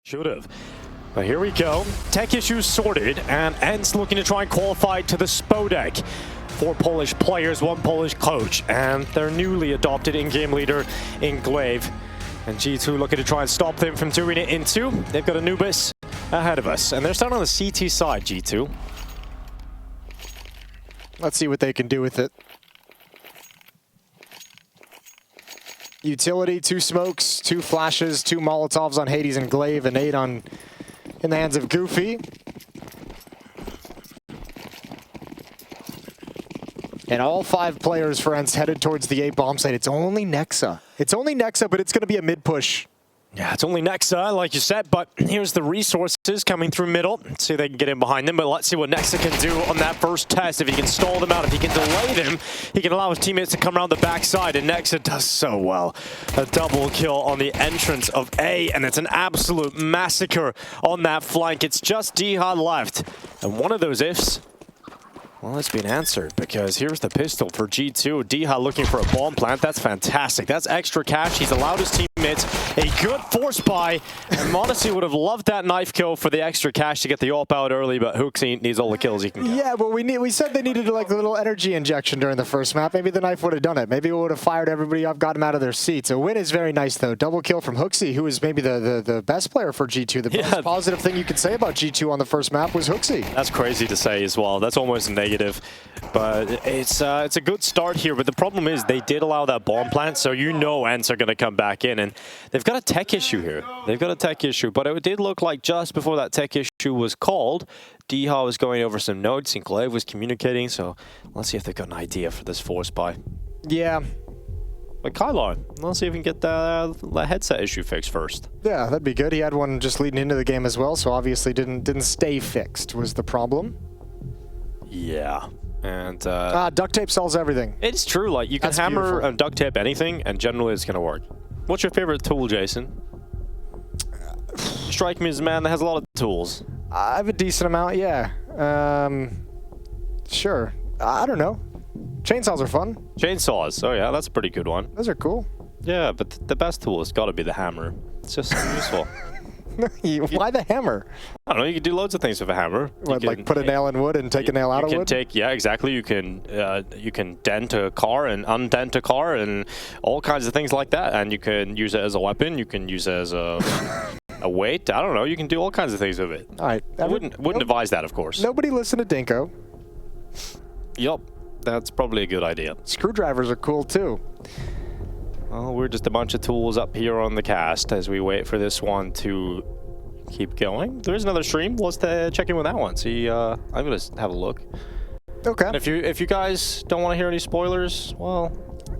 Should have. But here we go. Tech issues sorted, and ENCE looking to try and qualify to the Spodek. 4 Polish players, 1 Polish coach, and their newly adopted in-game leader in Glaive. And G2 looking to try and stop them from doing it in 2. They've got Anubis ahead of us, and they're starting on the CT side, G2. Let's see what they can do with it. Utility, 2 smokes, 2 flashes, 2 Molotovs on Hades and Glaive, and 8 in the hands of Goofy. And all 5 players for ENCE headed towards the A bomb site. It's only Nexa. It's only Nexa, but it's going to be a mid push. Yeah, it's only Nexa, like you said, but here's the resources coming through middle. Let's see if they can get in behind them, but let's see what Nexa can do on that first test. If he can stall them out, if he can delay them, he can allow his teammates to come around the backside, and Nexa does so well. A double kill on the entrance of A, and it's an absolute massacre on that flank. It's just Dihad left, and one of those ifs, well, it's been answered, because here's the pistol for G2. Dihad looking for a bomb plant. That's fantastic. That's extra cash. He's allowed his teammates a good force buy. And Modesty would have loved that knife kill for the extra cash to get the AWP out early, but Hooksy needs all the kills he can get. Yeah, but we said they needed like a little energy injection during the first map. Maybe the knife would have done it. Maybe it would have fired everybody up, got them out of their seats. A win is very nice, though. Double kill from Hooksy, who is maybe the best player for G2. The most positive thing you could say about G2 on the first map was Hooksy. That's crazy to say as well. That's almost a negative. But it's a good start here. But the problem is they did allow that bomb plant, so you know ENCE are going to come back in. And they've got a tech issue here. They've got a tech issue. But it did look like just before that tech issue was called, Dihad was going over some notes and Glaive was communicating. So let's see if they've got an idea for this force buy. Yeah. But Kylar, let's see if we can get the headset issue fixed first. Yeah, that'd be good. He had one just leading into the game as well, so obviously didn't stay fixed was the problem. Yeah. And duct tape sells everything. It's true. Like, you can hammer and duct tape anything, and generally it's going to work. What's your favorite tool, Jason? You strike me as a man that has a lot of tools. I have a decent amount, yeah. Sure. I don't know. Chainsaws are fun. Chainsaws. Oh, yeah, that's a pretty good one. Those are cool. Yeah, but the best tool has got to be the hammer. It's just useful. Why the hammer? I don't know. You can do loads of things with a hammer. What, like put a nail in wood and take a nail out of wood? Yeah, exactly. You can dent a car and undent a car and all kinds of things like that. And you can use it as a weapon. You can use it as a weight. I don't know. You can do all kinds of things with it. All right. I wouldn't advise that, of course. Nobody listen to Dinko. Yup. That's probably a good idea. Screwdrivers are cool too. Well, we're just a bunch of tools up here on the cast as we wait for this one to keep going. There is another stream. Let's check in with that one. See, I'm gonna have a look. Okay. And if you guys don't want to hear any spoilers, well,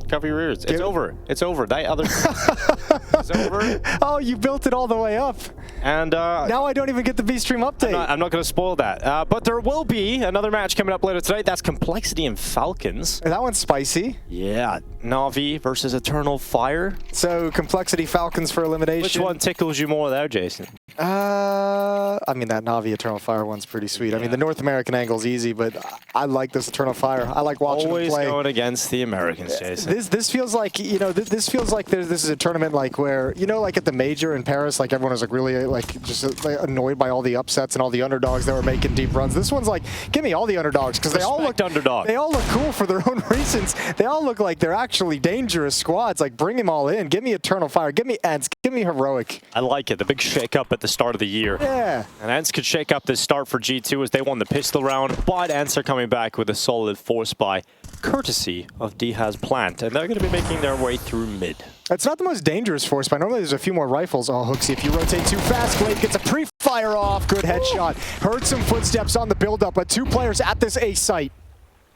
cover your ears. It's over. It's over. That other it's over. Oh, you built it all the way up. And now I don't even get the B-Stream update. I'm not going to spoil that. But there will be another match coming up later tonight. That's Complexity and Falcons. That one's spicy. Yeah. Na'Vi versus Eternal Fire. So Complexity Falcons for elimination. Which one tickles you more there, Jason? I mean, that Na'Vi Eternal Fire one's pretty sweet. Yeah. I mean, the North American angle's easy, but I like this Eternal Fire. I like watching them play. Always going against the Americans, Jason. This feels like, you know, this feels like this is a tournament like where, you know, like at the Major in Paris, like everyone was like really like just like annoyed by all the upsets and all the underdogs that were making deep runs. This one's like, give me all the underdogs, because they all look underdog. They all look cool for their own reasons. They all look like they're actually dangerous squads. Like, bring them all in. Give me Eternal Fire. Give me ENCE. Give me Heroic. I like it. The big shake-up at the start of the year. Yeah. And ENCE could shake up this start for G2 as they won the pistol round, but ENCE are coming back with a solid force buy, courtesy of Dihad's plant, and they're going to be making their way through mid. It's not the most dangerous force buy. Normally there's a few more rifles. Oh, Hooksy, if you rotate too fast, Glaive gets a pre-fire off. Good headshot. Heard some footsteps on the build-up, but 2 players at this A site,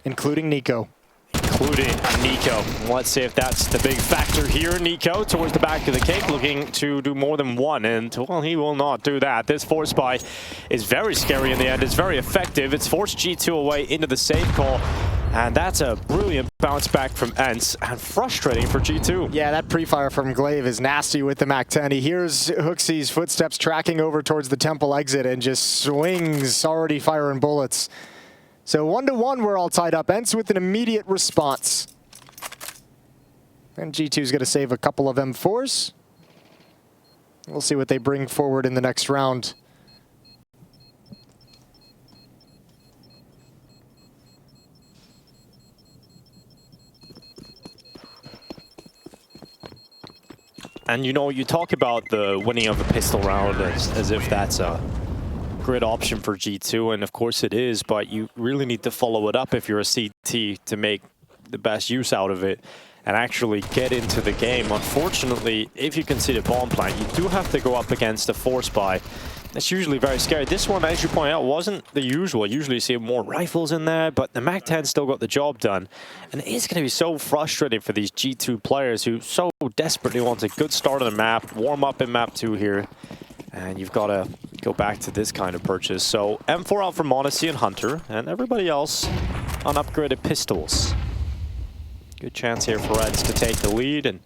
including Nico. Let's see if that's the big factor here. Nico towards the back of the cake, looking to do more than one, and well, he will not do that. This force buy is very scary in the end. It's very effective. It's forced G2 away into the safe call, and that's a brilliant bounce back from ENCE, and frustrating for G2. Yeah, that pre-fire from Glaive is nasty with the MAC-10. He hears Hooksy's footsteps tracking over towards the temple exit and just swings, already firing bullets. So 1-1, we're all tied up. ENCE with an immediate response. And G2's going to save a couple of M4s. We'll see what they bring forward in the next round. And you know, you talk about the winning of a pistol round as if that's a great option for G2, and of course it is, but you really need to follow it up if you're a CT to make the best use out of it and actually get into the game. Unfortunately, if you consider bomb plant, you do have to go up against a force buy. That's usually very scary. This one, as you point out, wasn't the usual. Usually you see more rifles in there, but the MAC-10 still got the job done. And it is going to be so frustrating for these G2 players who so desperately want a good start on the map, warm up in map 2 here. And you've got to go back to this kind of purchase. So M4 out for m0NESY and Hunter, and everybody else on upgraded pistols. Good chance here for ENCE to take the lead and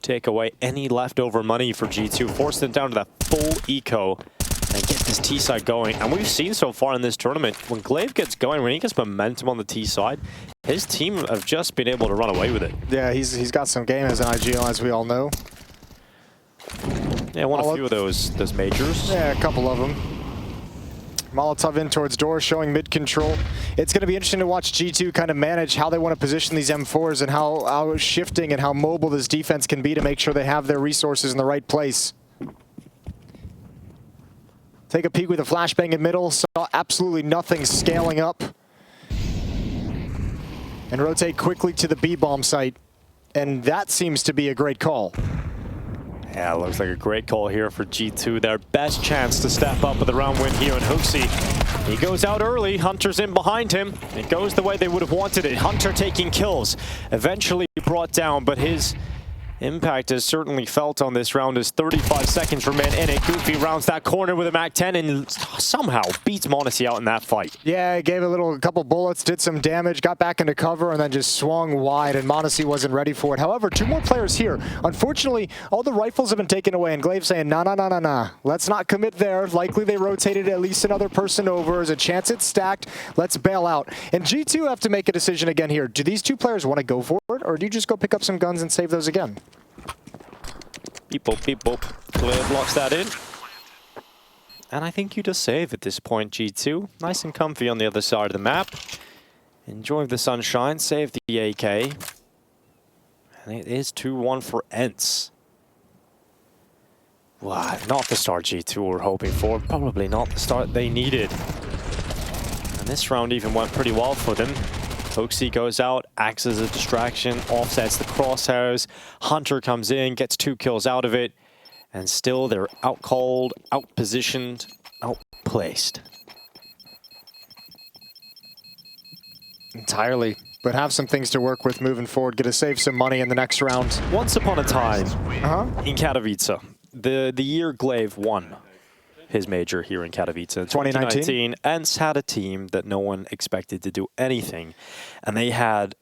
take away any leftover money for G2, force them down to that full eco and get this T side going. And we've seen so far in this tournament, when Glaive gets going, when he gets momentum on the T side, his team have just been able to run away with it. Yeah, he's got some game as an IGL, as we all know. Yeah, won a few of those majors. Yeah, a couple of them. Molotov in towards door, showing mid control. It's going to be interesting to watch G2 kind of manage how they want to position these M4s and how shifting and how mobile this defense can be to make sure they have their resources in the right place. Take a peek with a flashbang in middle, saw absolutely nothing scaling up. And rotate quickly to the B-bomb site. And that seems to be a great call. Yeah, looks like a great call here for G2. Their best chance to step up with a round win here in HooXi. He goes out early, Hunter's in behind him. It goes the way they would have wanted it. Hunter taking kills, eventually brought down, but his impact is certainly felt on this round as 35 seconds remain in it. Goofy rounds that corner with a MAC-10 and somehow beats m0NESY out in that fight. Yeah, he gave a couple bullets, did some damage, got back into cover, and then just swung wide, and m0NESY wasn't ready for it. However, 2 more players here. Unfortunately, all the rifles have been taken away, and Glaive saying, nah. Let's not commit there. Likely they rotated at least another person over. There's a chance it's stacked. Let's bail out. And G2 have to make a decision again here. Do these 2 players want to go for it, or do you just go pick up some guns and save those again? Beep boop. Glaive locks that in. And I think you just save at this point, G2. Nice and comfy on the other side of the map. Enjoying the sunshine, save the AK. And it is 2-1 for ENCE. Wow, not the start G2 were hoping for. Probably not the start they needed. And this round even went pretty well for them. HooXi goes out, acts as a distraction, offsets the crosshairs. Hunter comes in, gets 2 kills out of it. And still they're out-called, out-positioned, outplaced. Entirely. But have some things to work with moving forward. Get to save some money in the next round. Once upon a time in Katowice, the year Glaive won his major here in Katowice. In 2019, ENCE had a team that no one expected to do anything. And they had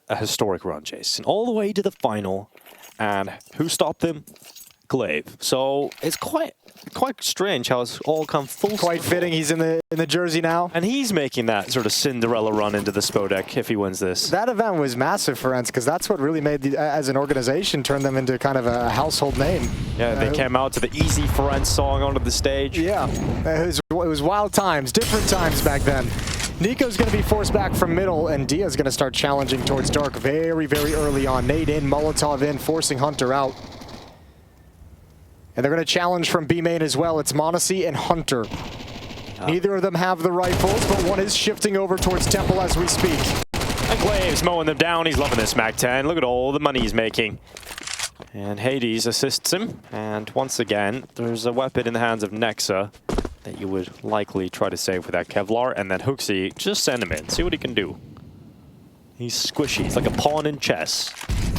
a historic run, Jason, all the way to the final. And who stopped them? Glaive. So it's quite strange how it's all come full circle. Quite fitting. He's in the jersey now. And he's making that sort of Cinderella run into the Spodek if he wins this. That event was massive for ENCE because that's what really made, as an organization, turn them into kind of a household name. Yeah, they came out to the Easy for ENCE song onto the stage. Yeah, it was wild times, different times back then. Nico's going to be forced back from middle, and Dia's going to start challenging towards dark very, very early on. Nade in, Molotov in, forcing Hunter out. And they're going to challenge from B main as well. It's m0NESY and Hunter. Neither of them have the rifles, but one is shifting over towards Temple as we speak. And Glaive's mowing them down. He's loving this MAC-10. Look at all the money he's making. And Hades assists him. And once again, there's a weapon in the hands of Nexa that you would likely try to save with that Kevlar. And then HooXi, just send him in. See what he can do. He's squishy. He's like a pawn in chess.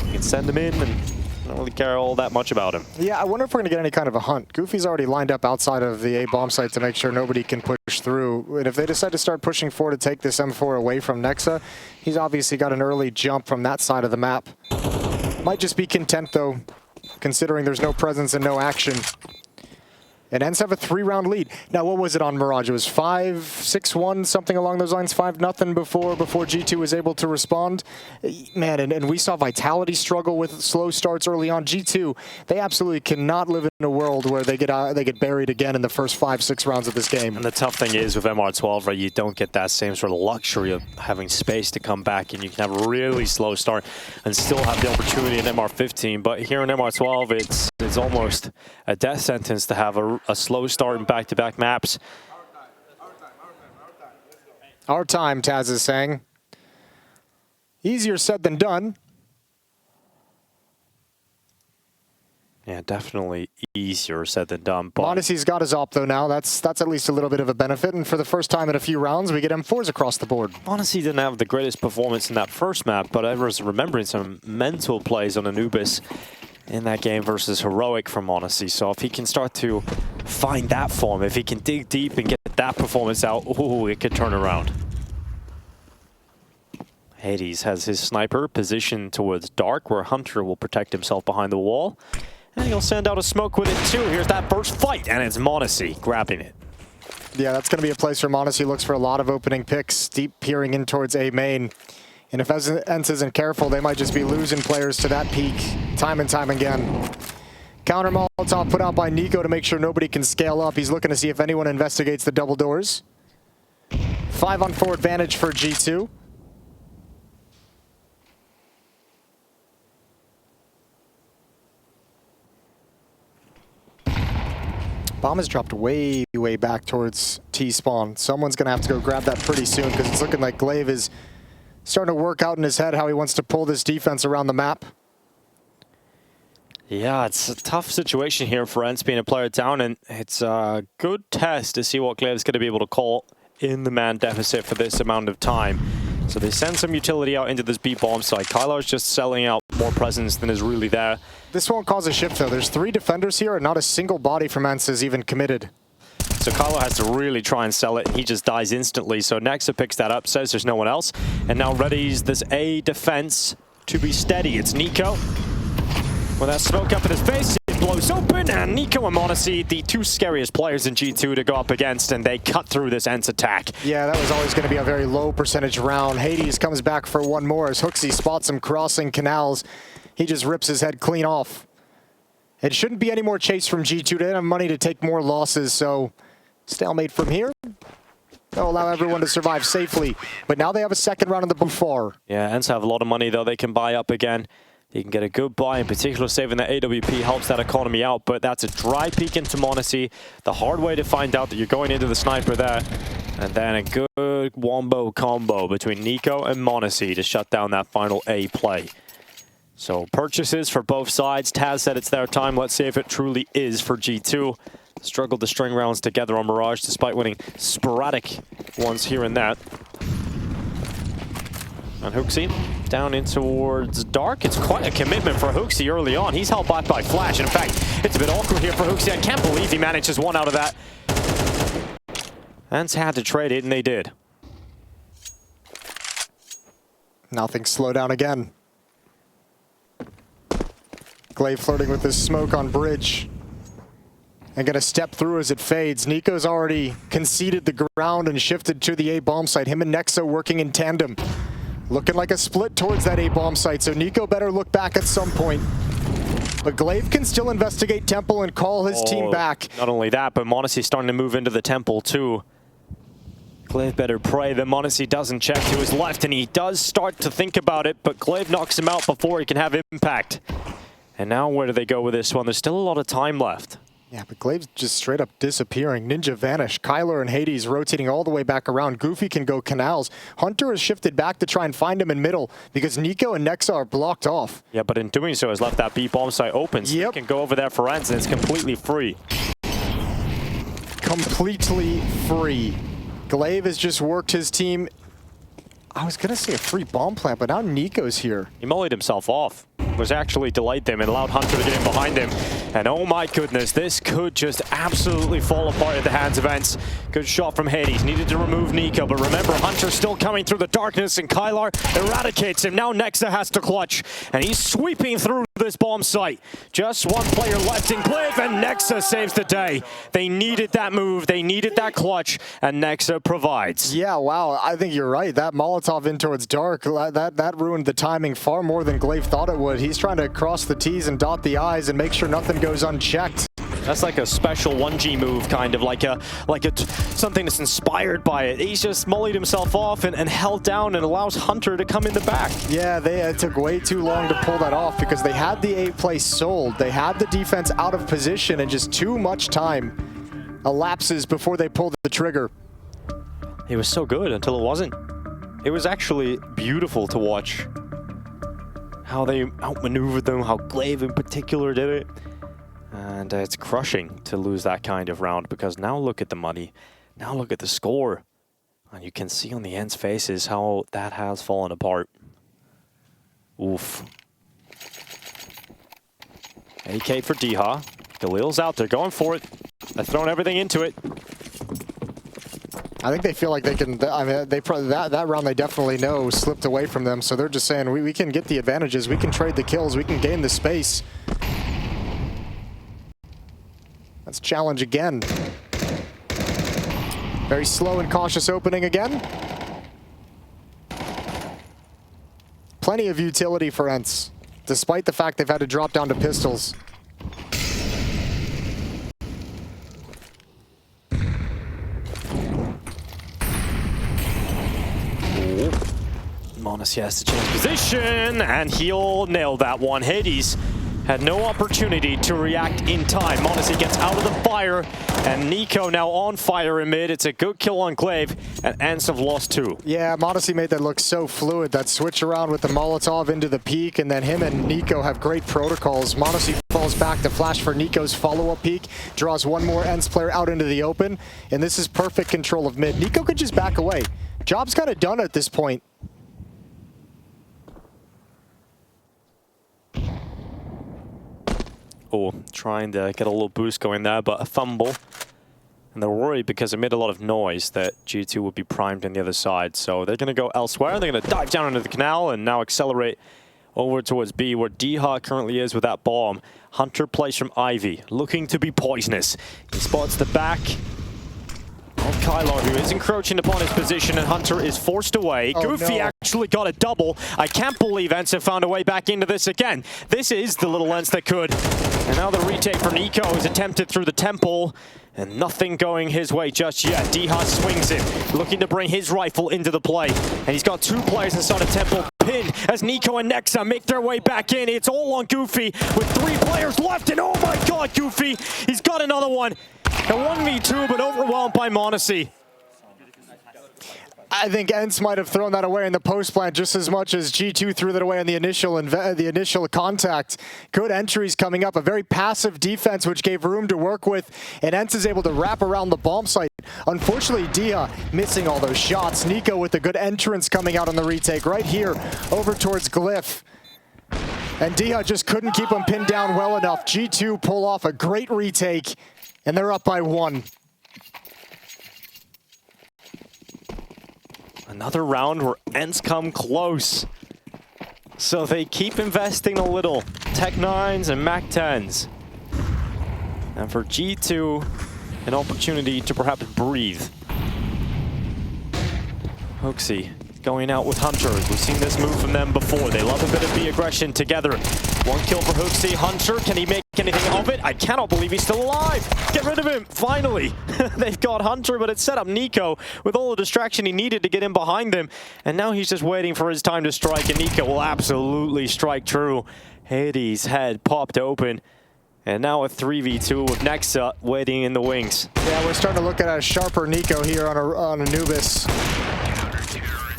You can send him in and I don't really care all that much about him. Yeah, I wonder if we're going to get any kind of a hunt. Goofy's already lined up outside of the A bomb site to make sure nobody can push through. And if they decide to start pushing forward to take this M4 away from Nexa, he's obviously got an early jump from that side of the map. Might just be content, though, considering there's no presence and no action. And ENCE have a 3-round lead. Now, what was it on Mirage? It was 5-6-1, something along those lines, 5-0 before G2 was able to respond. Man, and we saw Vitality struggle with slow starts early on. G2, they absolutely cannot live in a world where they get buried again in the first 5-6 rounds of this game. And the tough thing is with MR12, right, you don't get that same sort of luxury of having space to come back, and you can have a really slow start and still have the opportunity in MR15. But here in MR12, it's almost a death sentence to have a slow start in back-to-back maps. Our time, Taz is saying. Easier said than done. Yeah, definitely easier said than done. But m0NESY's got his op though now. That's at least a little bit of a benefit. And for the first time in a few rounds, we get M4s across the board. m0NESY didn't have the greatest performance in that first map, but I was remembering some mental plays on Anubis in that game versus Heroic from m0NESY. So if he can start to find that form, if he can dig deep and get that performance out, ooh, it could turn around. Hades has his sniper positioned towards Dark, where Hunter will protect himself behind the wall. And he'll send out a smoke with it too. Here's that first fight, and it's m0NESY grabbing it. Yeah, that's going to be a place where m0NESY looks for a lot of opening picks, deep peering in towards A main. And if ENCE isn't careful, they might just be losing players to that peak time and time again. Counter Molotov put out by Nico to make sure nobody can scale up. He's looking to see if anyone investigates the double doors. 5-on-4 advantage for G2. Bomb is dropped way back towards T-spawn. Someone's going to have to go grab that pretty soon because it's looking like Glaive is starting to work out in his head how he wants to pull this defense around the map. Yeah, it's a tough situation here for ENCE being a player down, and it's a good test to see what Glaive's going to be able to call in the man deficit for this amount of time. So they send some utility out into this B bomb site. Kylar's just selling out more presence than is really there. This won't cause a shift though. There's 3 defenders here and not a single body from ENCE is even committed. So Kylar has to really try and sell it, and he just dies instantly. So Nexa picks that up, says there's no one else, and now readies this A defense to be steady. It's Nico. With that smoke up in his face, it blows open, and Nico and m0NESY, the 2 scariest players in G2 to go up against, and they cut through this ENCE attack. Yeah, that was always going to be a very low percentage round. Hades comes back for one more as HooXi spots him crossing canals. He just rips his head clean off. It shouldn't be any more chase from G2. They don't have money to take more losses, so stalemate from here. They'll allow everyone to survive safely, but now they have a second round of the Buffar. Yeah, ENCE have a lot of money, though. They can buy up again. You can get a good buy, in particular saving the AWP helps that economy out, but that's a dry peek into m0NESY. The hard way to find out that you're going into the sniper there, and then a good wombo combo between Nico and m0NESY to shut down that final A play. So purchases for both sides. Taz said it's their time. Let's see if it truly is for G2. Struggled to string rounds together on Mirage despite winning sporadic ones here and there. And HooXi down in towards Dark. It's quite a commitment for HooXi early on. He's held back by Flash. And in fact, it's a bit awkward here for HooXi. I can't believe he manages one out of that. ENCE had to trade it, and they did. Nothing. Slow down again. Glaive flirting with this smoke on bridge. And gonna step through as it fades. Nico's already conceded the ground and shifted to the A bomb site. Him and Nexa working in tandem. Looking like a split towards that A bomb site, so Nico better look back at some point. But Glaive can still investigate Temple and call his team back. Not only that, but m0NESY's starting to move into the Temple too. Glaive better pray that m0NESY doesn't check to his left, and he does start to think about it, but Glaive knocks him out before he can have impact. And now where do they go with this one? There's still a lot of time left. Yeah, but Glaive's just straight up disappearing. Ninja vanished. Kyler and Hades rotating all the way back around. Goofy can go canals. Hunter has shifted back to try and find him in middle because Nico and Nexa are blocked off. Yeah, but in doing so has left that B bomb site open. So he can go over there for ENCE, and it's completely free. Completely free. Glaive has just worked his team. I was going to say a free bomb plant, but now Nico's here. He mullied himself off. Was actually delayed them and allowed Hunter to get in behind him. And oh my goodness, this could just absolutely fall apart at the hands of ENCE. Good shot from Hades. Needed to remove Nico, but remember, Hunter's still coming through the darkness, and Kylar eradicates him. Now Nexa has to clutch, and he's sweeping through this bomb site. Just one player left in Cliff, and Nexa saves the day. They needed that move, they needed that clutch, and Nexa provides. Yeah, wow, I think you're right. That Molotov in towards Dark, that ruined the timing far more than Glaive thought it would. He's trying to cross the T's and dot the I's and make sure nothing goes unchecked. That's like a special 1G move, kind of like something that's inspired by it. He's just mullied himself off and held down and allows Hunter to come in the back. Yeah, it took way too long to pull that off because they had the A play sold. They had the defense out of position, and just too much time elapses before they pulled the trigger. It was so good until it wasn't. It was actually beautiful to watch how they outmaneuvered them, how Glaive in particular did it. And it's crushing to lose that kind of round, because now look at the money. Now look at the score. And you can see on the ENCE faces how that has fallen apart. Oof. AK for Diha. Galil's out there going for it. They're throwing everything into it. I think they feel like they can. I mean, they probably that round they definitely know slipped away from them. So they're just saying we can get the advantages, we can trade the kills, we can gain the space. Let's challenge again. Very slow and cautious opening again. Plenty of utility for ENCE, despite the fact they've had to drop down to pistols. Monacy has to change position, and he'll nail that one. Hades had no opportunity to react in time. Monacy gets out of the fire, and Nico now on fire in mid. It's a good kill on Glaive, and ENCE have lost 2. Yeah, Monacy made that look so fluid. That switch around with the Molotov into the peak, and then him and Nico have great protocols. Monacy falls back to flash for Nico's follow-up peak, draws one more ENCE player out into the open, and this is perfect control of mid. Nico could just back away. Job's kind of done at this point. Oh, trying to get a little boost going there, but a fumble. And they're worried because it made a lot of noise that G2 would be primed on the other side. So they're going to go elsewhere. They're going to dive down into the canal and now accelerate over towards B, where Diha currently is with that bomb. Hunter plays from Ivy, looking to be poisonous. He spots the back of Kylar, who is encroaching upon his position, and Hunter is forced away. Oh, Goofy no. actually got a double. I can't believe ENCE have found a way back into this again. This is the little ENCE that could. And now the retake for Nico is attempted through the temple, and nothing going his way just yet. Diha swings it, looking to bring his rifle into the play. And he's got 2 players inside of temple pinned as Nico and Nexa make their way back in. It's all on Goofy with 3 players left, and oh my god, Goofy, he's got another one. A 1v2, but overwhelmed by Monacy. I think ENCE might have thrown that away in the post plant just as much as G2 threw that away in the initial contact. Good entries coming up, a very passive defense which gave room to work with, and ENCE is able to wrap around the bomb site. Unfortunately, Diha missing all those shots. Nico with a good entrance coming out on the retake right here over towards Glyph. And Diha just couldn't keep him pinned down well enough. G2 pull off a great retake, and they're up by 1. Another round where ENCE come close. So they keep investing a little. Tech 9s and Mac 10s. And for G2, an opportunity to perhaps breathe. Hoaxy going out with Hunter. We've seen this move from them before. They love a bit of the aggression together. 1 kill for Hoaxy. Hunter, can he make anything of it? I cannot believe he's still alive. Get rid of him, finally. They've got Hunter, but it set up Nico with all the distraction he needed to get in behind them. And now he's just waiting for his time to strike, and Nico will absolutely strike true. Hades' head popped open. And now a 3v2 with Nexa waiting in the wings. Yeah, we're starting to look at a sharper Nico here on Anubis.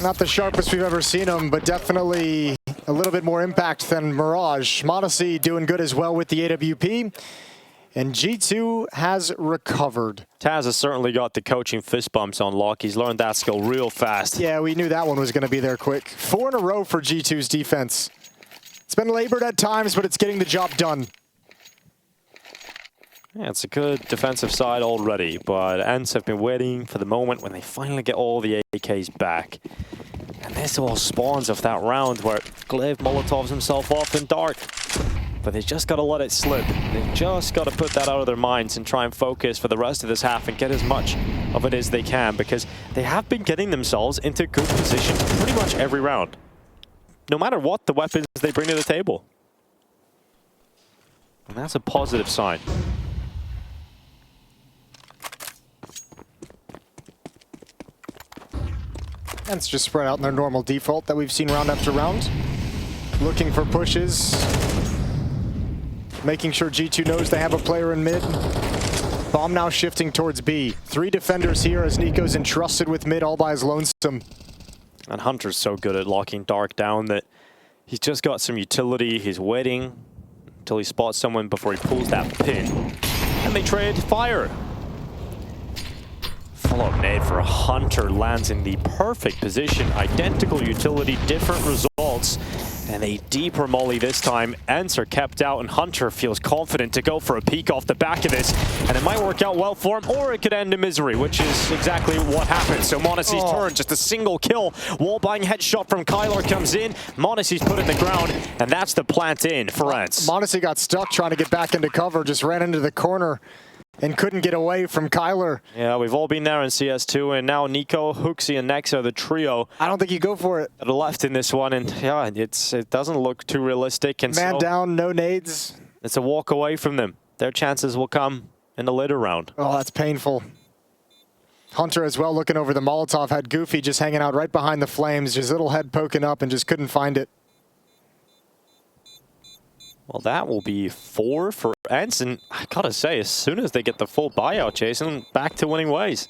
Not the sharpest we've ever seen him, but definitely a little bit more impact than Mirage. Monacy doing good as well with the AWP. And G2 has recovered. Taz has certainly got the coaching fist bumps on lock. He's learned that skill real fast. Yeah, we knew that one was going to be there quick. 4 in a row for G2's defense. It's been labored at times, but it's getting the job done. Yeah, it's a good defensive side already, but ENCE have been waiting for the moment when they finally get all the AKs back. And this all spawns off that round where Glaive Molotovs himself off in dark. But they just got to let it slip. They just got to put that out of their minds and try and focus for the rest of this half and get as much of it as they can, because they have been getting themselves into good position pretty much every round, no matter what the weapons they bring to the table. And that's a positive sign. ENCE just spread out in their normal default that we've seen round after round. Looking for pushes. Making sure G2 knows they have a player in mid. Bomb now shifting towards B. 3 defenders here as Nico's entrusted with mid all by his lonesome. And Hunter's so good at locking Dark down that he's just got some utility. He's waiting until he spots someone before he pulls that pin. And they trade fire. Follow-up nade for Hunter lands in the perfect position. Identical utility, different results. And a deeper molly this time. ENCE are kept out, and Hunter feels confident to go for a peek off the back of this. And it might work out well for him, or it could end in misery, which is exactly what happened. So m0NESY's turn, just a single kill. Wall-buying headshot from Kyler comes in. m0NESY's put in the ground, and that's the plant in for ENCE. m0NESY got stuck trying to get back into cover, just ran into the corner and couldn't get away from Kyler. Yeah, we've all been there in CS2, and now Nico, HooXi, and Nex are the trio. I don't think you go for it. That are left in this one, and yeah, it doesn't look too realistic. And Man so down, no nades. It's a walk away from them. Their chances will come in the later round. Oh, that's painful. Hunter as well looking over the Molotov, had Goofy just hanging out right behind the flames, his little head poking up and just couldn't find it. Well, that will be 4 for ENCE, and I gotta say, as soon as they get the full buyout, Jason, back to winning ways.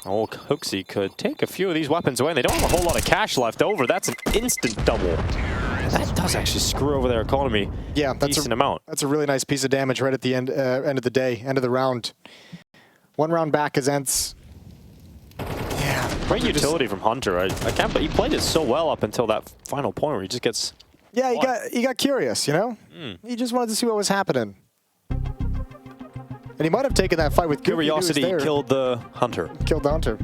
Oh, HooXi could take a few of these weapons away, and they don't have a whole lot of cash left over. That's an instant double. That does actually screw over their economy. Yeah, that's decent amount. That's a really nice piece of damage right at the end of the day, end of the round. 1 round back is ENCE. Yeah. Great utility from Hunter. I can't, but he played it so well up until that final point where he just gets... Yeah, he got curious, you know? He just wanted to see what was happening. And he might have taken that fight with Goofy. Curiosity killed the Hunter. Killed the Hunter.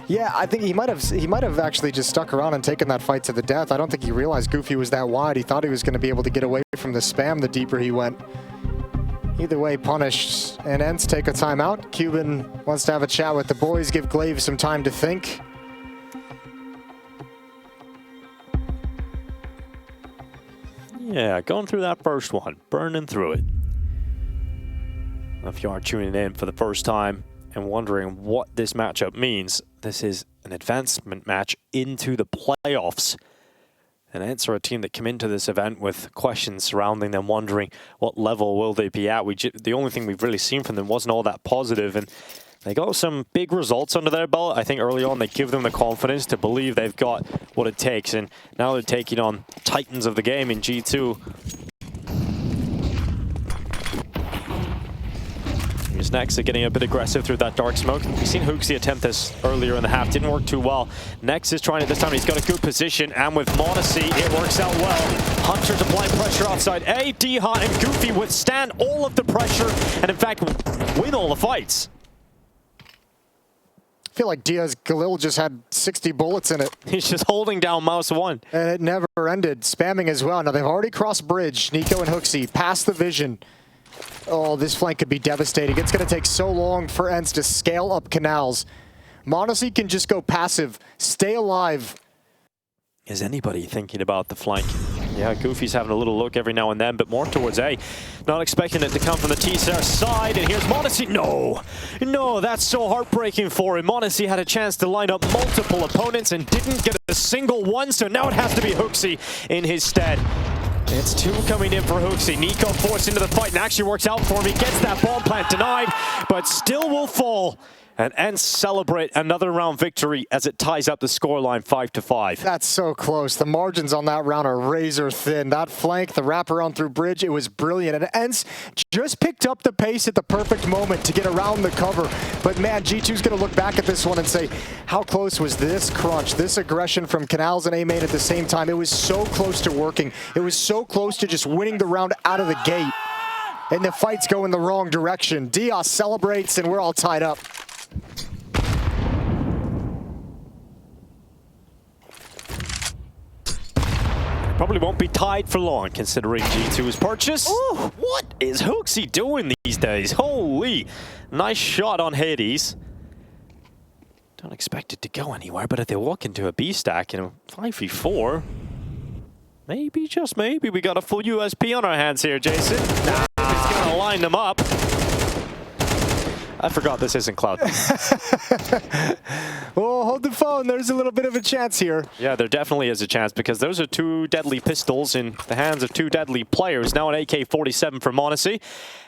Yeah, I think he might have actually just stuck around and taken that fight to the death. I don't think he realized Goofy was that wide. He thought he was going to be able to get away from the spam the deeper he went. Either way, punished. And ENCE take a timeout. Cuban wants to have a chat with the boys, give Glaive some time to think. Yeah, going through that first one, burning through it. If you are tuning in for the first time and wondering what this matchup means, this is an advancement match into the playoffs. And ENCE are a team that came into this event with questions surrounding them, wondering what level will they be at. The only thing we've really seen from them wasn't all that positive, and they got some big results under their belt. I think early on they give them the confidence to believe they've got what it takes, and now they're taking on titans of the game in G2. Here's Nex getting a bit aggressive through that dark smoke. We've seen HooXi attempt this earlier in the half, didn't work too well. Nex is trying it this time, he's got a good position, and with m0NESY, it works out well. Hunter's applying pressure outside A, D-Hot and Goofy withstand all of the pressure, and in fact, win all the fights. I feel like Diaz Galil just had 60 bullets in it. He's just holding down mouse 1. And it never ended. Spamming as well. Now they've already crossed bridge. Nico and HooXi past the vision. Oh, this flank could be devastating. It's going to take so long for ENCE to scale up canals. m0NESY can just go passive, stay alive. Is anybody thinking about the flank? Yeah, Goofy's having a little look every now and then, but more towards A. Not expecting it to come from the TSR side, and here's m0NESY. No, that's so heartbreaking for him. m0NESY had a chance to line up multiple opponents and didn't get a single one, so now it has to be HooXi in his stead. It's 2 coming in for HooXi. Nico forced into the fight and actually works out for him. He gets that bomb plant denied, but still will fall. And ENCE celebrate another round victory as it ties up the scoreline 5-5. That's so close. The margins on that round are razor thin. That flank, the wraparound through bridge, it was brilliant. And ENCE just picked up the pace at the perfect moment to get around the cover. But man, G2's going to look back at this one and say, how close was this crunch, this aggression from Canals and A-Main at the same time? It was so close to working. It was so close to just winning the round out of the gate. And the fight's going the wrong direction. Diaz celebrates, and we're all tied up. Probably won't be tied for long, considering G2's purchase. Ooh, what is Hooksy doing these days? Holy, nice shot on Hades. Don't expect it to go anywhere, but if they walk into a B stack in a 5v4, maybe, just maybe, we got a full USP on our hands here, Jason. Nah, he's gonna line them up. I forgot this isn't Cloud. Oh, hold the phone. There's a little bit of a chance here. Yeah, there definitely is a chance because those are two deadly pistols in the hands of two deadly players. Now an AK-47 for m0NESY.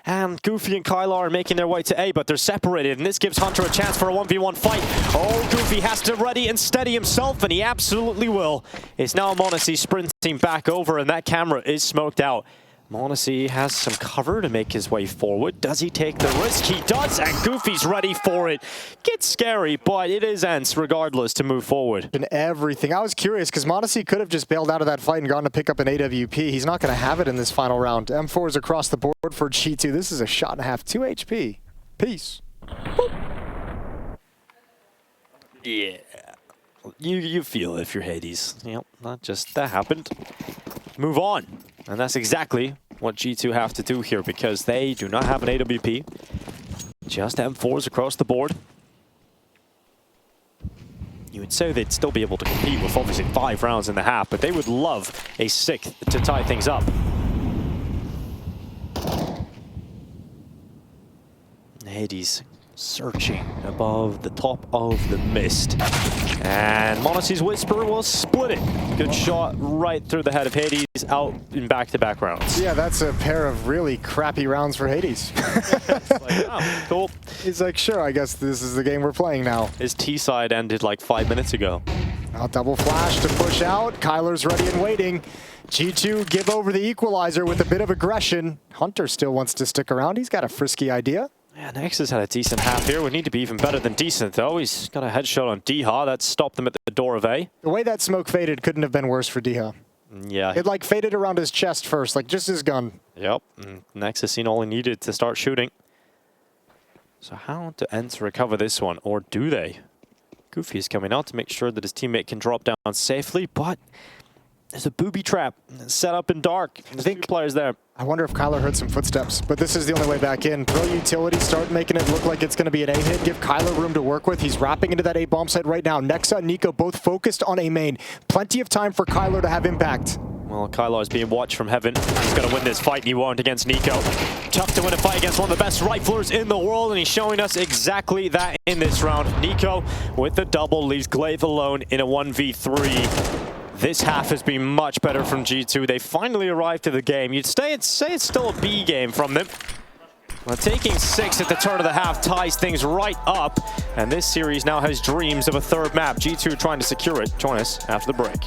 And Goofy and Kylar are making their way to A, but they're separated. And this gives Hunter a chance for a 1v1 fight. Oh, Goofy has to ready and steady himself, and he absolutely will. It's now m0NESY sprinting back over, and that camera is smoked out. m0NESY has some cover to make his way forward. Does he take the risk? He does, and Goofy's ready for it. Gets scary, but it is ENCE regardless to move forward. And everything. I was curious because m0NESY could have just bailed out of that fight and gone to pick up an AWP. He's not going to have it in this final round. M4 is across the board for G2. This is a shot and a half. 2 HP. Peace. Boop. Yeah. You feel it if you're Hades. Yep, that happened. Move on. And that's exactly what G2 have to do here because they do not have an AWP. Just M4s across the board. You would say they'd still be able to compete with obviously 5 rounds in the half, but they would love a 6th to tie things up. Hades searching above the top of the mist. And m0NESY's Whisper will split it. Good shot right through the head of Hades, out in back-to-back rounds. Yeah, that's a pair of really crappy rounds for Hades. It's like, oh, cool. He's like, sure, I guess this is the game we're playing now. His T-side ended like 5 minutes ago. Now double flash to push out. Kyler's ready and waiting. G2 give over the equalizer with a bit of aggression. Hunter still wants to stick around. He's got a frisky idea. Yeah, Nex has had a decent half here. We need to be even better than decent, though. He's got a headshot on Diha. That stopped them at the door of A. The way that smoke faded couldn't have been worse for Diha. Yeah. It like faded around his chest first, like just his gun. Yep. And Nex has seen all he needed to start shooting. So how do ENCE recover this one? Or do they? Goofy is coming out to make sure that his teammate can drop down safely, but there's a booby trap set up in dark. There's 2 players there. I wonder if Kyler heard some footsteps, but this is the only way back in. Throw utility, start making it look like it's going to be an A hit. Give Kyler room to work with. He's wrapping into that A bomb site right now. Nexa and Nico both focused on A main. Plenty of time for Kyler to have impact. Well, Kylar is being watched from heaven. He's got to win this fight, and he won't against Nico. Tough to win a fight against one of the best riflers in the world, and he's showing us exactly that in this round. Nico with the double leaves Glaive alone in a 1v3. This half has been much better from G2. They finally arrived to the game. You'd say it's still a B game from them. Well, taking 6 at the turn of the half ties things right up. And this series now has dreams of a 3rd map. G2 trying to secure it. Join us after the break.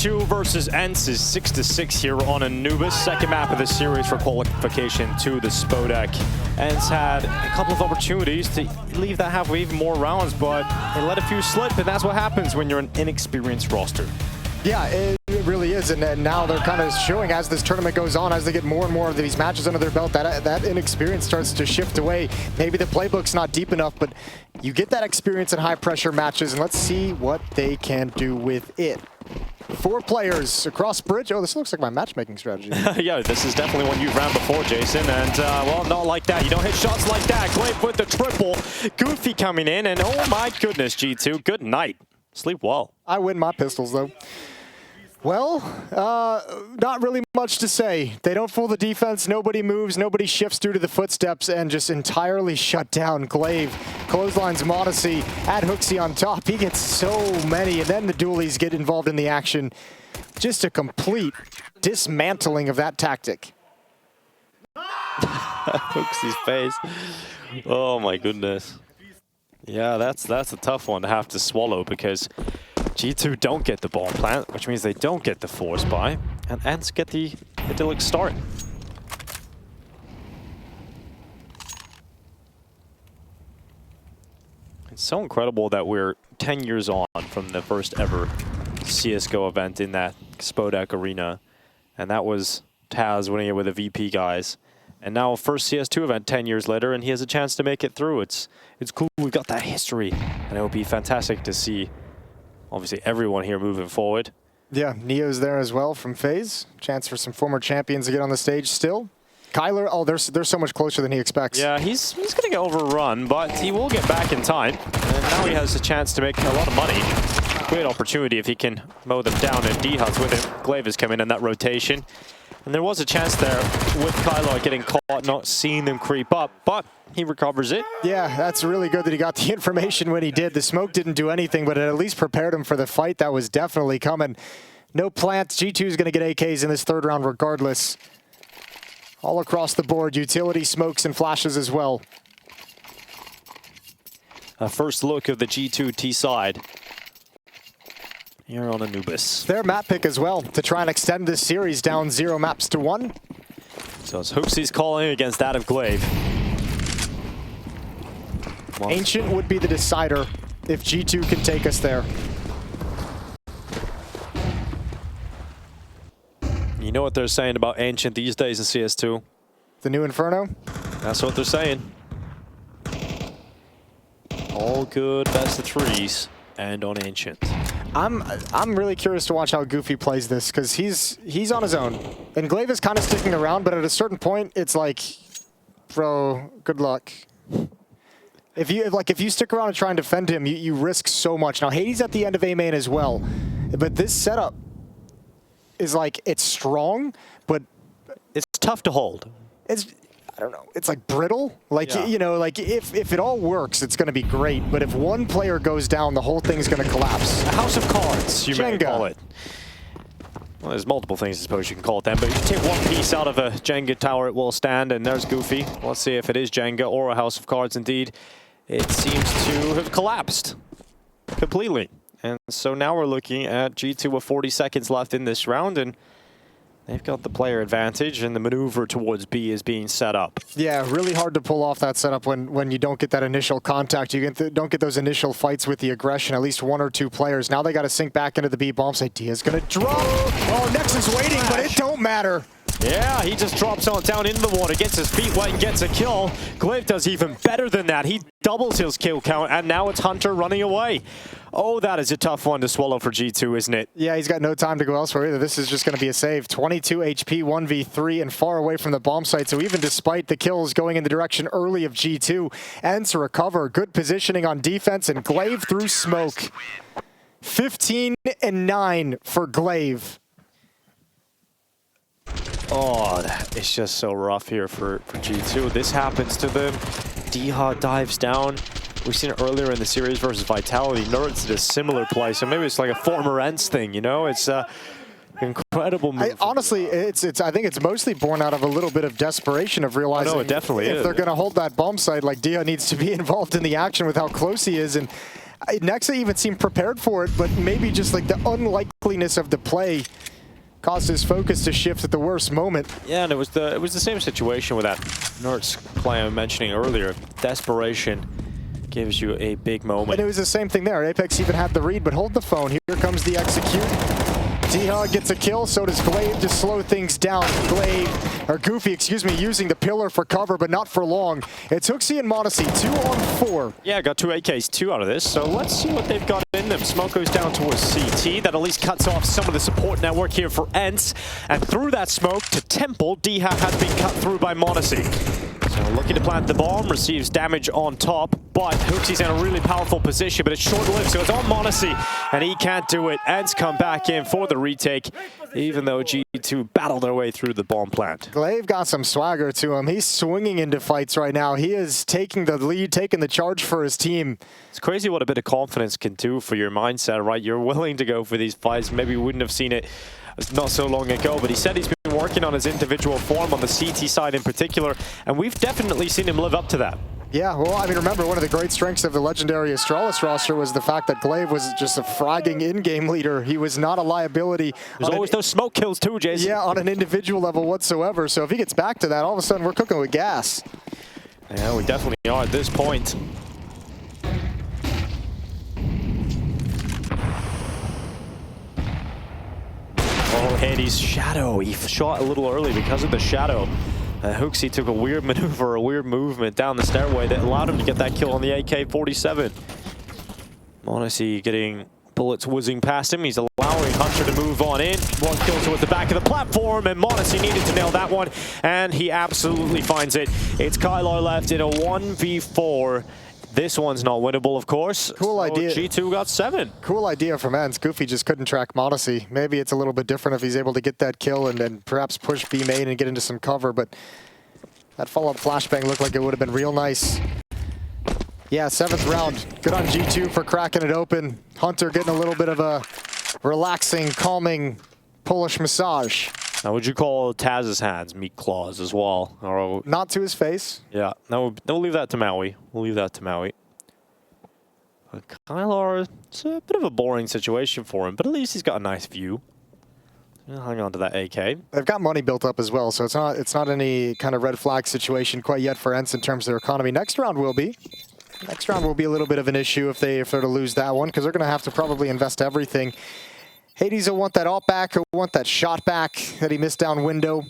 G2 versus ENCE is 6-6 here on Anubis. Second map of the series for qualification to the Spodek. ENCE had a couple of opportunities to leave that half with even more rounds, but they let a few slip, and that's what happens when you're an inexperienced roster. Yeah, it really is, and now they're kind of showing as this tournament goes on, as they get more and more of these matches under their belt, that inexperience starts to shift away. Maybe the playbook's not deep enough, but you get that experience in high-pressure matches, and let's see what they can do with it. 4 players across bridge. Oh, this looks like my matchmaking strategy. Yeah, this is definitely one you've ran before, Jason, and, well, not like that. You don't hit shots like that. Glaive with the triple. Goofy coming in, and oh my goodness, G2, good night. Sleep well. I win my pistols, though. Well, not really much to say. They don't fool the defense. Nobody moves. Nobody shifts due to the footsteps and just entirely shut down Glaive. Clotheslines Modesty. Add Hooksy on top. He gets so many, and then the dualies get involved in the action. Just a complete dismantling of that tactic. Hooksy's face. Oh my goodness. Yeah, that's a tough one to have to swallow because G2 don't get the bomb plant, which means they don't get the force buy, and ENCE get the idyllic start. It's so incredible that we're 10 years on from the first ever CSGO event in that Spodek arena, and that was Taz winning it with the VP guys. And now first CS2 event 10 years later, and he has a chance to make it through. It's cool. We've got that history, and it will be fantastic to see, obviously, everyone here moving forward. Yeah, Neo's there as well from FaZe. Chance for some former champions to get on the stage still. Kyler, oh, they're so much closer than he expects. Yeah, he's going to get overrun, but he will get back in time. And now he has a chance to make a lot of money. Great opportunity if he can mow them down, and D-Hut's with it. Glaive is coming in that rotation. And there was a chance there with Kylo getting caught, not seeing them creep up, but he recovers it. Yeah, that's really good that he got the information when he did. The smoke didn't do anything, but it at least prepared him for the fight that was definitely coming. No plants. G2 is going to get AKs in this third round regardless. All across the board, utility smokes and flashes as well. A first look of the G2 T side here on Anubis. Their map pick as well to try and extend this series down 0 maps to 1. So it's Hooksy's calling against that of Glaive. Well, Ancient would be the decider if G2 can take us there. You know what they're saying about Ancient these days in CS2? The new Inferno? That's what they're saying. All good, best of 3s, and on Ancient. I'm really curious to watch how Goofy plays this because he's on his own, and Glaive is kind of sticking around. But at a certain point, it's like, bro, good luck. If you stick around and try and defend him, you risk so much. Now Hades at the end of A main as well, but this setup is like it's strong, but it's tough to hold. I don't know. It's like brittle. Like, yeah. You know, like if it all works, it's going to be great. But if one player goes down, the whole thing's going to collapse. A house of cards, you may call it. Well, there's multiple things I suppose you can call it then, but if you take one piece out of a Jenga tower, it will stand, and there's Goofy. Let's see if it is Jenga or a house of cards indeed. It seems to have collapsed completely. And so now we're looking at G2 with 40 seconds left in this round, and they've got the player advantage, and the maneuver towards B is being set up. Yeah, really hard to pull off that setup when you don't get that initial contact. You don't get those initial fights with the aggression, at least 1 or 2 players. Now they got to sink back into the B bomb site. Dia's going to drop. Oh, Nex is waiting, but it don't matter. Yeah, he just drops on down into the water, gets his feet wet and gets a kill. Glaive does even better than that. He doubles his kill count, and now it's Hunter running away. Oh, that is a tough one to swallow for G2, isn't it? Yeah, he's got no time to go elsewhere either. This is just going to be a save. 22 HP, 1v3, and far away from the bomb site. So even despite the kills going in the direction early of G2, ENCE recover. Good positioning on defense, and Glaive through smoke. 15-9 for Glaive. Oh, it's just so rough here for G2. This happens to them. D-Hut dives down. We've seen it earlier in the series versus Vitality. Nerds did a similar play, so maybe it's like a former ENCE thing, you know? It's incredible move. Honestly, I think it's mostly born out of a little bit of desperation of realizing it definitely if they're going to hold that bomb site, like Dia needs to be involved in the action with how close he is. And Nexa even seemed prepared for it, but maybe just like the unlikeliness of the play caused his focus to shift at the worst moment. Yeah, and it was the same situation with that Nerds play I was mentioning earlier. Desperation gives you a big moment. And it was the same thing there. Apex even had the read, but hold the phone. Here comes the execute. D-Hug gets a kill, so does Glaive to slow things down. Goofy, excuse me, using the pillar for cover, but not for long. It's Hooksy and Modesty, 2 on 4. Yeah, got 2 AKs, 2 out of this, so let's see what they've got in them. Smoke goes down towards CT. That at least cuts off some of the support network here for ENCE. And through that smoke to Temple, D-Hug has been cut through by Modesty. So looking to plant the bomb, receives damage on top, but Hooksy's in a really powerful position, but it's short-lived, so it's on Modesty, and he can't do it. ENCE come back in for the retake, even though G2 battle their way through the bomb plant. Glaive got some swagger to him. He's swinging into fights right now. He is taking the lead, taking the charge for his team. It's crazy what a bit of confidence can do for your mindset, right? You're willing to go for these fights. Maybe we wouldn't have seen it not so long ago, but he said he's been working on his individual form on the CT side in particular, and we've definitely seen him live up to that. Yeah, well, I mean, remember, one of the great strengths of the legendary Astralis roster was the fact that Glaive was just a fragging in-game leader. He was not a liability. There's always those smoke kills too, Jason. Yeah, on an individual level whatsoever. So if he gets back to that, all of a sudden we're cooking with gas. Yeah, we definitely are at this point. Oh, Hades' shadow. He shot a little early because of the shadow. Hooksy took a weird maneuver, a weird movement down the stairway that allowed him to get that kill on the AK-47. Modesty getting bullets whizzing past him. He's allowing Hunter to move on in. One kill towards the back of the platform, and Modesty needed to nail that one, and he absolutely finds it. It's Kylar left in a 1v4. This one's not winnable, of course. Cool idea. G2 got 7. Cool idea from ENCE. Goofy just couldn't track Modesty. Maybe it's a little bit different if he's able to get that kill and then perhaps push B main and get into some cover, but that follow-up flashbang looked like it would have been real nice. Yeah, 7th round. Good on G2 for cracking it open. Hunter getting a little bit of a relaxing, calming Polish massage. Now, would you call Taz's hands meat claws as well? Or not to his face. Yeah, no, we'll leave that to Maui. We'll leave that to Maui. But Kylar, it's a bit of a boring situation for him, but at least he's got a nice view. He'll hang on to that AK. They've got money built up as well, so it's not any kind of red flag situation quite yet for ENCE in terms of their economy. Next round will be. Next round will be a little bit of an issue if they're to lose that one, because they're going to have to probably invest everything. Hades will want that ult back, he'll want that shot back that he missed down window.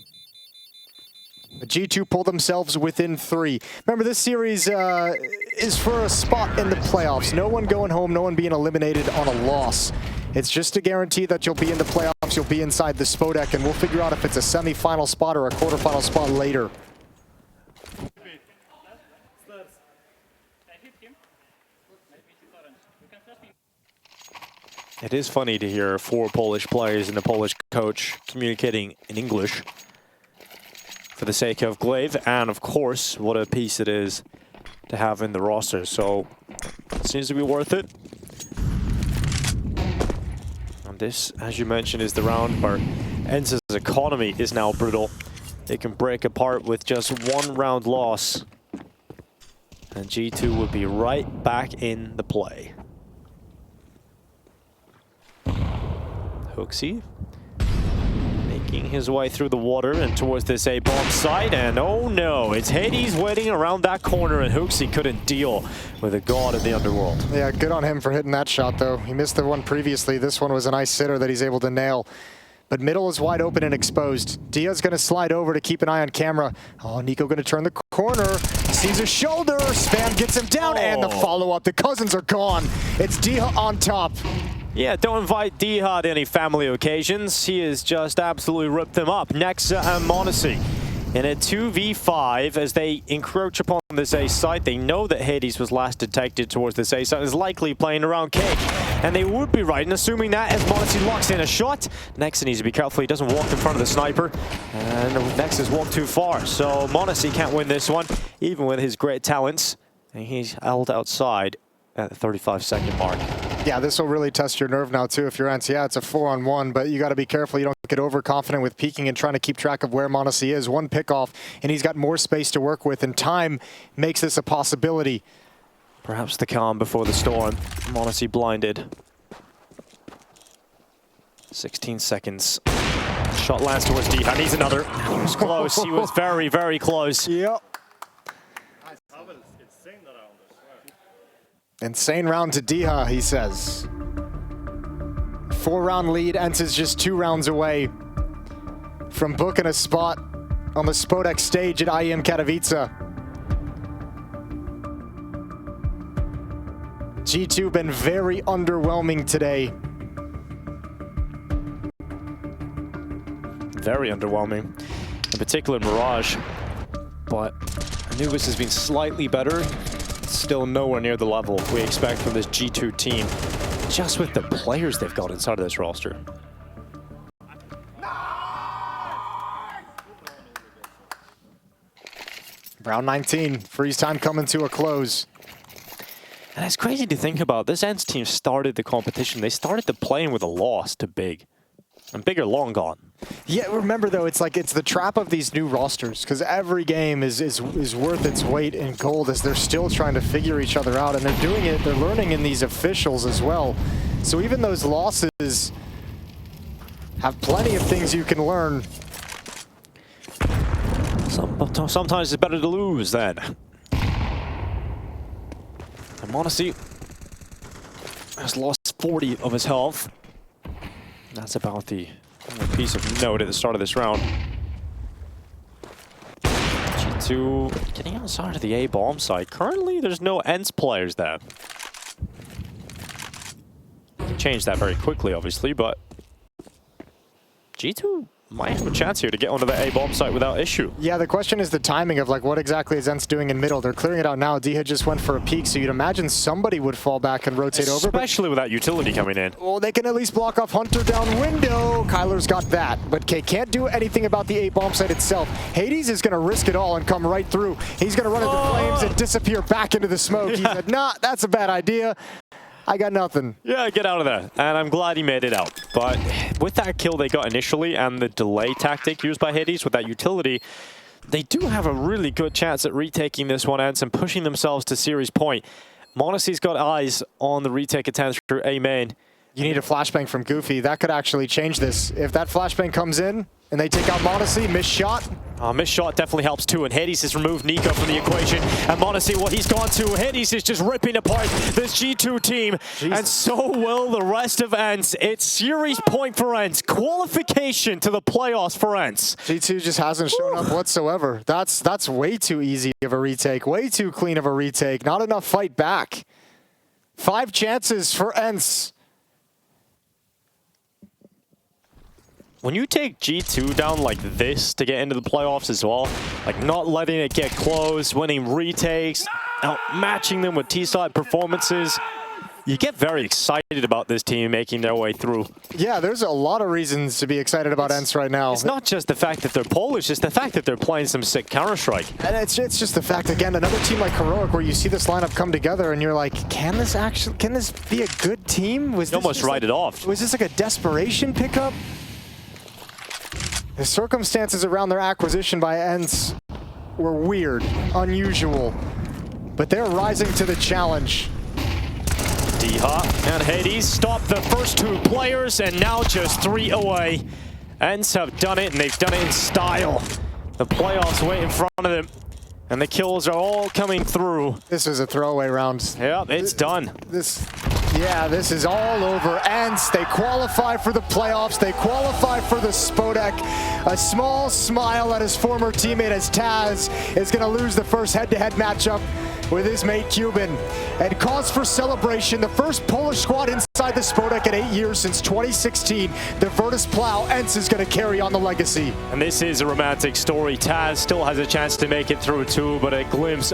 The G2 pull themselves within 3. Remember, this series is for a spot in the playoffs. No one going home, no one being eliminated on a loss. It's just a guarantee that you'll be in the playoffs, you'll be inside the Spodek, and we'll figure out if it's a semi-final spot or a quarterfinal spot later. It is funny to hear 4 Polish players and the Polish coach communicating in English for the sake of Glaive, and of course, what a piece it is to have in the roster. So, it seems to be worth it. And this, as you mentioned, is the round where ENCE's economy is now brutal. They can break apart with just 1 round loss, and G2 would be right back in the play. Hooksy making his way through the water and towards this A-bomb site, and oh no, it's Hades waiting around that corner, and Hooksy couldn't deal with a god of the underworld. Yeah, good on him for hitting that shot though. He missed the one previously. This one was a nice sitter that he's able to nail. But middle is wide open and exposed. Dia's going to slide over to keep an eye on camera. Oh, Nico going to turn the corner. Sees a shoulder. Spam gets him down, and the follow-up. The cousins are gone. It's Dia on top. Yeah, don't invite Dia to any family occasions. He has just absolutely ripped them up. Nexa and Modesty in a 2v5 as they encroach upon this A site. They know that Hades was last detected towards this A site, is likely playing around cake. And they would be right in assuming that as Modesty locks in a shot. Nexa needs to be careful he doesn't walk in front of the sniper. And Nexa's walked too far, so Modesty can't win this one, even with his great talents. And he's held outside at the 35-second mark. Yeah, this will really test your nerve now too if you're ENCE. Yeah, it's a 4-on-1, but you got to be careful you don't get overconfident with peeking and trying to keep track of where Modesty is. 1 pick off, and he's got more space to work with, and time makes this a possibility. Perhaps the calm before the storm. m0NESY blinded. 16 seconds. Shot lands towards Diha. Needs another. He was close. He was very, very close. Yep. Insane round to Diha, he says. 4-round lead. ENCE is just 2 rounds away from booking a spot on the Spodek stage at IEM Katowice. G2 been very underwhelming today. Very underwhelming, in particular Mirage, but Anubis has been slightly better, still nowhere near the level we expect from this G2 team, just with the players they've got inside of this roster. Round 19, freeze time coming to a close. And it's crazy to think about. This ENCE team started the competition. They started the playing with a loss to Big. And Big are long gone. Yeah, remember though, it's the trap of these new rosters, because every game is worth its weight in gold as they're still trying to figure each other out, and they're doing it, they're learning in these officials as well. So even those losses have plenty of things you can learn. Sometimes it's better to lose then. And m0NESY has lost 40 of his health. That's about the only piece of note at the start of this round. G2 getting outside of the A bomb site. Currently, there's no ENCE players there. Can change that very quickly, obviously, but G2 might have a chance here to get onto the A bomb site without issue. Yeah, the question is the timing of what exactly is ENCE doing in middle. They're clearing it out now. Diha just went for a peek, so you'd imagine somebody would fall back and rotate over. Especially with that utility coming in. Well, they can at least block off Hunter down window. Kyler's got that, but can't do anything about the A bomb site itself. Hades is going to risk it all and come right through. He's going to run into flames and disappear back into the smoke. He said, nah, that's a bad idea. I got nothing. Yeah, get out of there. And I'm glad he made it out. But with that kill they got initially and the delay tactic used by Hades with that utility, they do have a really good chance at retaking this one, ENCE, and pushing themselves to series point. m0NESY's got eyes on the retake attempt through A main. You need a flashbang from Goofy. That could actually change this. If that flashbang comes in and they take out m0NESY, missed shot. Missed shot definitely helps too, and Hades has removed Nico from the equation. And m0NESY, well, he's gone too. Hades is just ripping apart this G2 team, Jesus. And so will the rest of ENCE. It's series point for ENCE, qualification to the playoffs for ENCE. G2 just hasn't shown up whatsoever. That's way too easy of a retake, way too clean of a retake. Not enough fight back. 5 chances for ENCE. When you take G2 down like this to get into the playoffs as well, like not letting it get close, winning retakes, outmatching them with T-side performances, you get very excited about this team making their way through. Yeah, there's a lot of reasons to be excited about ENCE right now. It's not just the fact that they're Polish, it's the fact that they're playing some sick Counter-Strike. And it's just the fact, again, another team like Heroic where you see this lineup come together and you're like, can this be a good team? You almost write it off. Was this like a desperation pickup? The circumstances around their acquisition by ENCE were weird, unusual, but they're rising to the challenge. Diha and Hades stop the first 2 players, and now just 3 away. ENCE have done it, and they've done it in style. The playoffs wait in front of them, and the kills are all coming through. This is a throwaway round. Yep, it's done. Yeah, this is all over. ENCE, they qualify for the playoffs. They qualify for the Spodek. A small smile at his former teammate as Taz is going to lose the first head-to-head matchup with his mate Cuban. And cause for celebration, the first Polish squad inside the Spodek in 8 years since 2016. The Virtus Plow, ENCE is going to carry on the legacy. And this is a romantic story. Taz still has a chance to make it through too, but a glimpse.